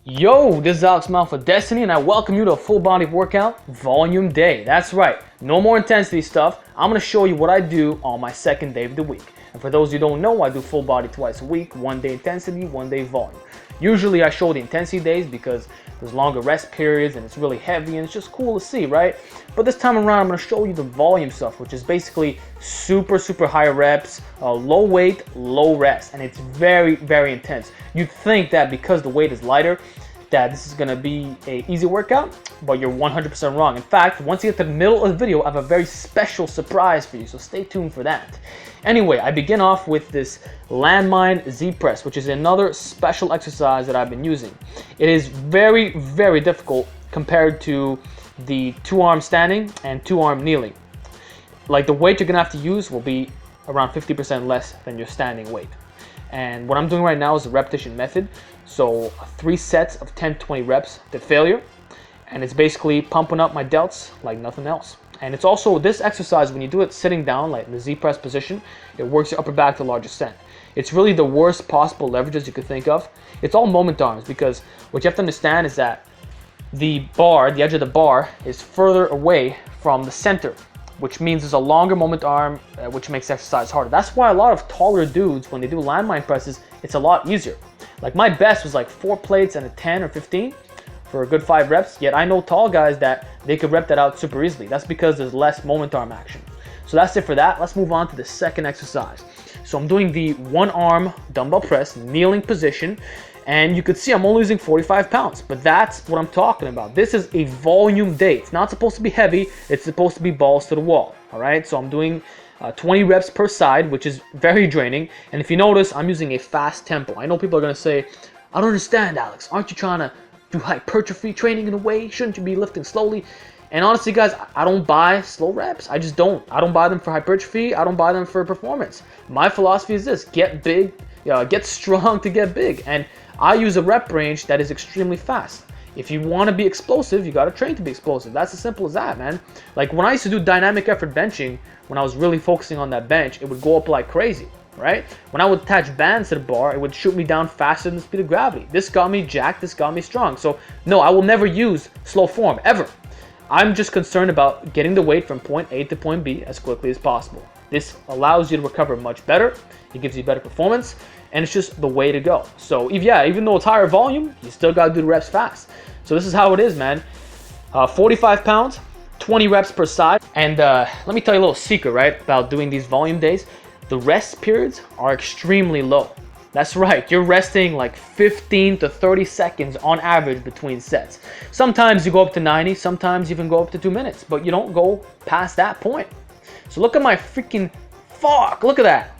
Yo, this is Alex Mount for Destiny, and I welcome you to a full body workout volume day. That's right, no more intensity stuff. I'm going to show you what I do on my second day of the week. And for those who don't know, I do full body twice a week, 1 day intensity, 1 day volume. Usually I show the intensity days because there's longer rest periods and it's really heavy and it's just cool to see, right? But this time around I'm going to show you the volume stuff, which is basically super high reps, low weight, low rest, and it's very intense. You'd think that because the weight is lighter that this is going to be an easy workout, but you're 100% wrong. In fact, once you get to the middle of the video, I have a very special surprise for you, so stay tuned for that. Anyway, I begin off with this Landmine Z Press, which is another special exercise that I've been using. It is very difficult compared to the 2-arm standing and 2-arm kneeling. Like, the weight you're going to have to use will be around 50% less than your standing weight. And what I'm doing right now is the repetition method. So 3 sets of 10-20 reps to failure. And it's basically pumping up my delts like nothing else. And it's also, this exercise, when you do it sitting down, like in the Z press position, it works your upper back to a large extent. It's really the worst possible leverages you could think of. It's all moment arms, because what you have to understand is that the bar, the edge of the bar, is further away from the center, which means there's a longer moment arm, which makes exercise harder. That's why a lot of taller dudes, when they do landmine presses, it's a lot easier. Like, my best was like 4 plates and a 10 or 15 for a good 5 reps, yet I know tall guys that they could rep that out super easily. That's because there's less moment arm action. So that's it for that. Let's move on to the second exercise. So I'm doing the 1-arm dumbbell press, kneeling position, and you could see I'm only using 45 pounds, but that's what I'm talking about. This is a volume day. It's not supposed to be heavy, it's supposed to be balls to the wall, all right? So I'm doing 20 reps per side, which is very draining, and if you notice, I'm using a fast tempo. I know people are gonna say, I don't understand, Alex, aren't you trying to do hypertrophy training in a way? Shouldn't you be lifting slowly? And honestly, guys, I don't buy slow reps. I just don't. I don't buy them for hypertrophy. I don't buy them for performance. My philosophy is this: get big, get strong to get big. And I use a rep range that is extremely fast. If you want to be explosive, you got to train to be explosive. That's as simple as that, man. Like, when I used to do dynamic effort benching, when I was really focusing on that bench, it would go up like crazy, right? When I would attach bands to the bar, it would shoot me down faster than the speed of gravity. This got me jacked, this got me strong. So no, I will never use slow form, ever. I'm just concerned about getting the weight from point A to point B as quickly as possible. This allows you to recover much better, it gives you better performance, and it's just the way to go. So even though it's higher volume, you still gotta do the reps fast. So this is how it is, man. 45 pounds, 20 reps per side. And let me tell you a little secret, right, about doing these volume days. The rest periods are extremely low. That's right, you're resting like 15 to 30 seconds on average between sets. Sometimes you go up to 90, sometimes you even go up to 2 minutes, but you don't go past that point. So look at my freaking, look at that.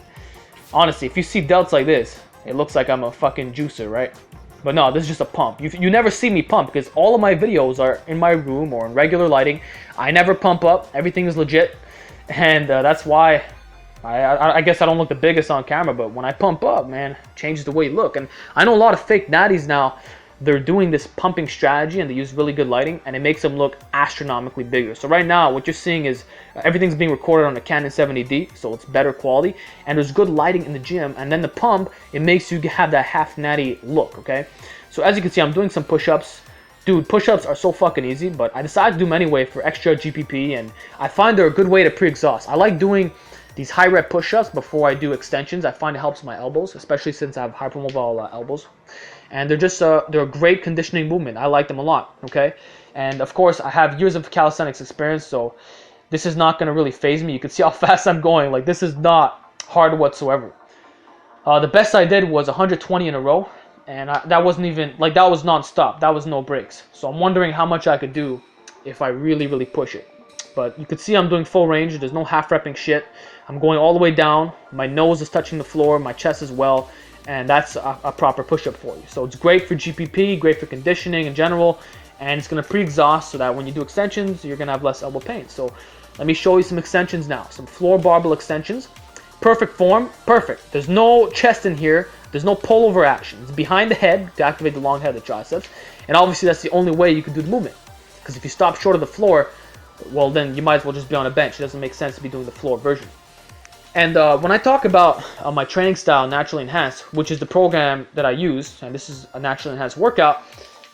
Honestly, if you see delts like this, it looks like I'm a fucking juicer, right? But no, this is just a pump. You never see me pump because all of my videos are in my room or in regular lighting. I never pump up, everything is legit, and that's why I guess I don't look the biggest on camera, but when I pump up, man, it changes the way you look. And I know a lot of fake natties now, they're doing this pumping strategy and they use really good lighting and it makes them look astronomically bigger. So right now, what you're seeing is everything's being recorded on a Canon 70D, so it's better quality, and there's good lighting in the gym, and then the pump, it makes you have that half natty look, okay? So as you can see, I'm doing some push-ups. Dude, push-ups are so fucking easy, but I decided to do them anyway for extra GPP, and I find they're a good way to pre-exhaust. I like doing these high rep push-ups before I do extensions. I find it helps my elbows, especially since I have hypermobile elbows. And they're just they're a great conditioning movement. I like them a lot, okay? And of course, I have years of calisthenics experience, so this is not gonna really phase me. You can see how fast I'm going. Like, this is not hard whatsoever. The best I did was 120 in a row, and that wasn't even, like, that was non-stop. That was no breaks. So I'm wondering how much I could do if I really push it. But you can see I'm doing full range. There's no half-repping shit. I'm going all the way down. My nose is touching the floor, my chest as well, and that's a proper push-up for you. So it's great for GPP, great for conditioning in general, and it's going to pre-exhaust so that when you do extensions, you're going to have less elbow pain. So let me show you some extensions now. Some floor barbell extensions. Perfect form, perfect. There's no chest in here. There's no pullover action. It's behind the head to activate the long head of the triceps, and obviously that's the only way you can do the movement. Because if you stop short of the floor, well, then you might as well just be on a bench. It doesn't make sense to be doing the floor version. And when I talk about my training style, Naturally Enhanced, which is the program that I use, and this is a Naturally Enhanced workout,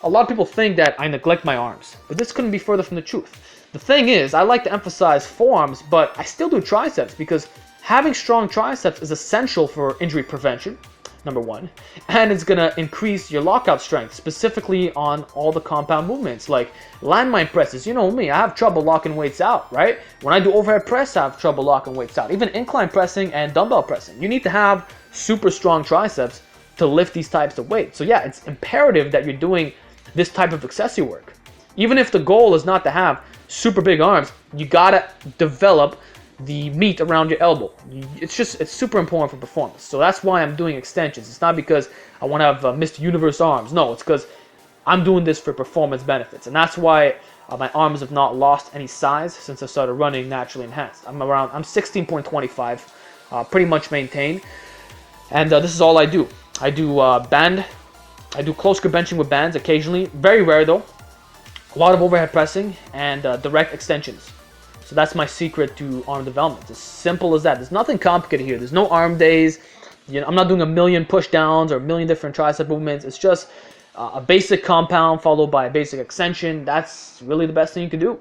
A lot of people think that I neglect my arms, but this couldn't be further from the truth. The thing is, I like to emphasize forearms, but I still do triceps because having strong triceps is essential for injury prevention, number one, and it's gonna increase your lockout strength, specifically on all the compound movements like landmine presses. You know me, I have trouble locking weights out, right? When I do overhead press, I have trouble locking weights out. Even incline pressing and dumbbell pressing. You need to have super strong triceps to lift these types of weights. So yeah, it's imperative that you're doing this type of accessory work. Even if the goal is not to have super big arms, you gotta develop the meat around your elbow. It's super important for performance. So that's why I'm doing extensions. It's not because I want to have Mr. Universe arms. No, it's because I'm doing this for performance benefits. And that's why my arms have not lost any size since I started running naturally enhanced. I'm 16.25, pretty much maintained. And this is all I do. I do band. I do close grip benching with bands occasionally. Very rare though. A lot of overhead pressing and direct extensions. So that's my secret to arm development. As simple as that. There's nothing complicated here. There's no arm days. You know, I'm not doing a million push downs or a million different tricep movements. It's just a basic compound followed by a basic extension. That's really the best thing you can do.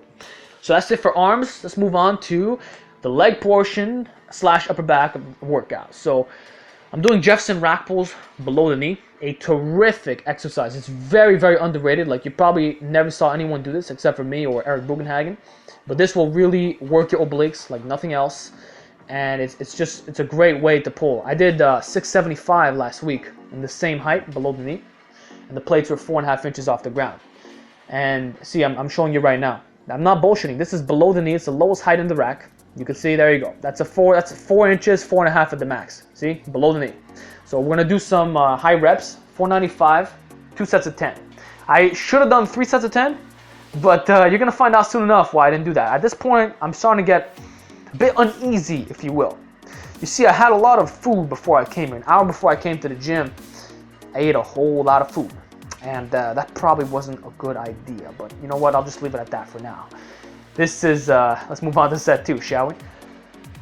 So that's it for arms. Let's move on to the leg portion / upper back workout. So I'm doing Jefferson rack pulls below the knee. A terrific exercise. It's very, very underrated. Like, you probably never saw anyone do this except for me or Eric Bugenhagen. But this will really work your obliques like nothing else. And it's a great way to pull. I did 675 last week in the same height below the knee. And the plates were 4.5 inches off the ground. And see, I'm showing you right now. I'm not bullshitting. This is below the knee. It's the lowest height in the rack. You can see, there you go. That's 4 inches, 4.5 at the max. See, below the knee. So we're gonna do some high reps, 495, 2 sets of 10. I should have done 3 sets of 10, but you're gonna find out soon enough why I didn't do that. At this point, I'm starting to get a bit uneasy, if you will. You see, I had a lot of food before I came in. An hour before I came to the gym, I ate a whole lot of food. And that probably wasn't a good idea, but you know what? I'll just leave it at that for now. This is, let's move on to set 2, shall we?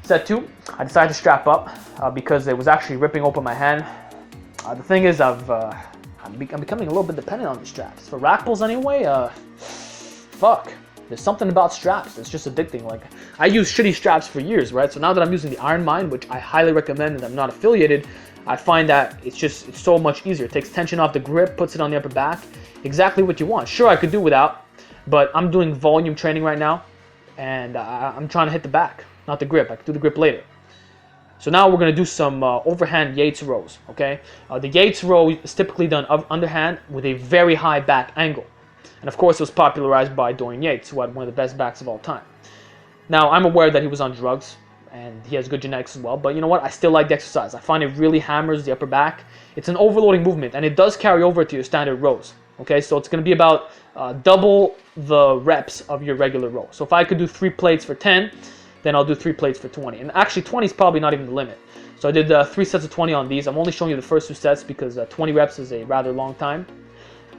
Set 2, I decided to strap up because it was actually ripping open my hand. The thing is, I'm becoming a little bit dependent on these straps. For rack pulls anyway, fuck. There's something about straps. It's just addicting. Like, I used shitty straps for years, right? So now that I'm using the Ironmind, which I highly recommend and I'm not affiliated, I find that it's so much easier. It takes tension off the grip, puts it on the upper back. Exactly what you want. Sure, I could do without, but I'm doing volume training right now, and I'm trying to hit the back, not the grip. I can do the grip later. So now we're going to do some overhand Yates rows, okay? The Yates row is typically done underhand with a very high back angle. And of course, it was popularized by Dorian Yates, who had one of the best backs of all time. Now, I'm aware that he was on drugs, and he has good genetics as well, but you know what? I still like the exercise. I find it really hammers the upper back. It's an overloading movement, and it does carry over to your standard rows, okay? So it's going to be about double the reps of your regular row. So if I could do 3 plates for 10, then I'll do 3 plates for 20. And actually, 20 is probably not even the limit. So I did 3 sets of 20 on these. I'm only showing you the first 2 sets because 20 reps is a rather long time.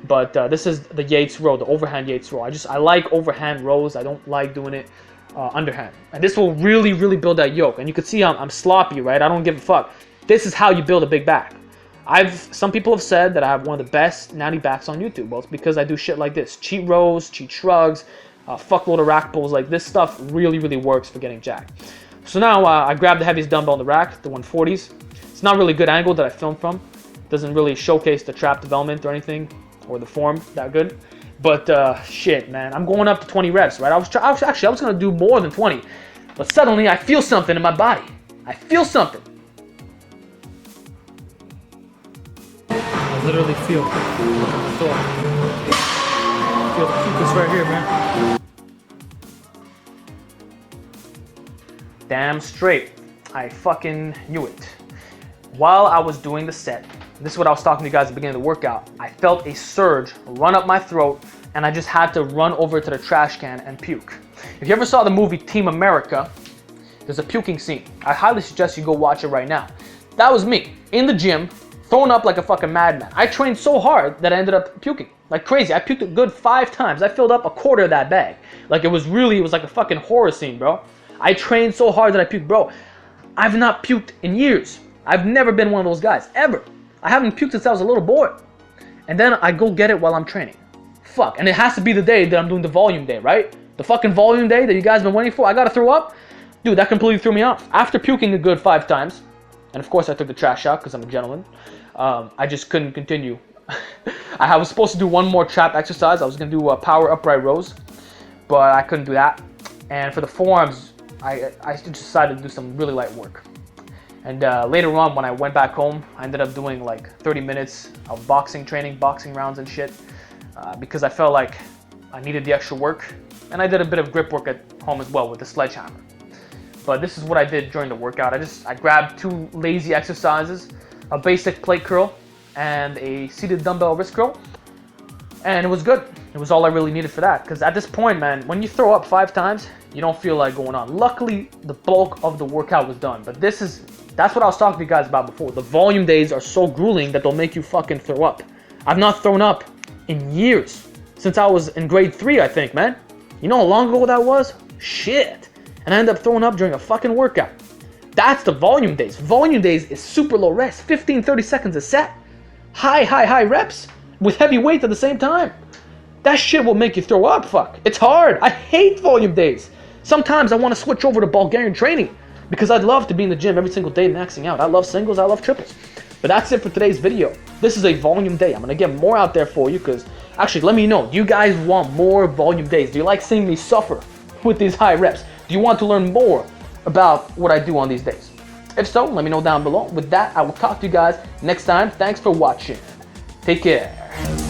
But this is the Yates row, the overhand Yates row. I like overhand rows. I don't like doing it underhand. And this will really, really build that yoke. And you can see I'm sloppy, right? I don't give a fuck. This is how you build a big back. Some people have said that I have one of the best natty backs on YouTube. Well, it's because I do shit like this. Cheat rows, cheat shrugs, fuckload of rack pulls. Like, this stuff really, really works for getting jacked. So now I grabbed the heaviest dumbbell in the rack, the 140s. It's not really a good angle that I filmed from. It doesn't really showcase the trap development or anything, or the form that good. But shit, man, I'm going up to 20 reps, right? I was gonna do more than 20, but suddenly I feel something in my body. I feel something. I literally feel the cucus right here, man. Damn straight. I fucking knew it. While I was doing the set, this is what I was talking to you guys at the beginning of the workout, I felt a surge run up my throat, and I just had to run over to the trash can and puke. If you ever saw the movie Team America, there's a puking scene. I highly suggest you go watch it right now. That was me, in the gym, thrown up like a fucking madman. I trained so hard that I ended up puking like crazy. I puked a good 5 times. I filled up a quarter of that bag. Like, it was like a fucking horror scene, bro. I trained so hard that I puked, bro. I've not puked in years. I've never been one of those guys, ever. I haven't puked since I was a little boy. And then I go get it while I'm training. Fuck. And it has to be the day that I'm doing the volume day, right? The fucking volume day that you guys been waiting for. I gotta throw up. Dude, that completely threw me off. After puking a good 5 times, and of course I took the trash out because I'm a gentleman, I just couldn't continue. I was supposed to do one more trap exercise. I was gonna do power upright rows, but I couldn't do that. And for the forearms, I just decided to do some really light work. And later on, when I went back home, I ended up doing like 30 minutes of boxing training, boxing rounds and shit, because I felt like I needed the extra work. And I did a bit of grip work at home as well with the sledgehammer. But this is what I did during the workout. I grabbed 2 lazy exercises, a basic plate curl and a seated dumbbell wrist curl. And it was good. It was all I really needed for that. Because at this point, man, when you throw up 5 times, you don't feel like going on. Luckily, the bulk of the workout was done. But that's what I was talking to you guys about before. The volume days are so grueling that they'll make you fucking throw up. I've not thrown up in years. Since I was in grade 3, I think, man. You know how long ago that was? Shit. And I ended up throwing up during a fucking workout. That's the volume days. Volume days is super low rest. 15, 30 seconds a set. High reps with heavy weight at the same time. That shit will make you throw up, fuck. It's hard. I hate volume days. Sometimes I want to switch over to Bulgarian training because I'd love to be in the gym every single day maxing out. I love singles, I love triples. But that's it for today's video. This is a volume day. I'm going to get more out there for you because, actually, let me know. Do you guys want more volume days? Do you like seeing me suffer with these high reps? Do you want to learn more about what I do on these days? If so, let me know down below. With that, I will talk to you guys next time. Thanks for watching. Take care.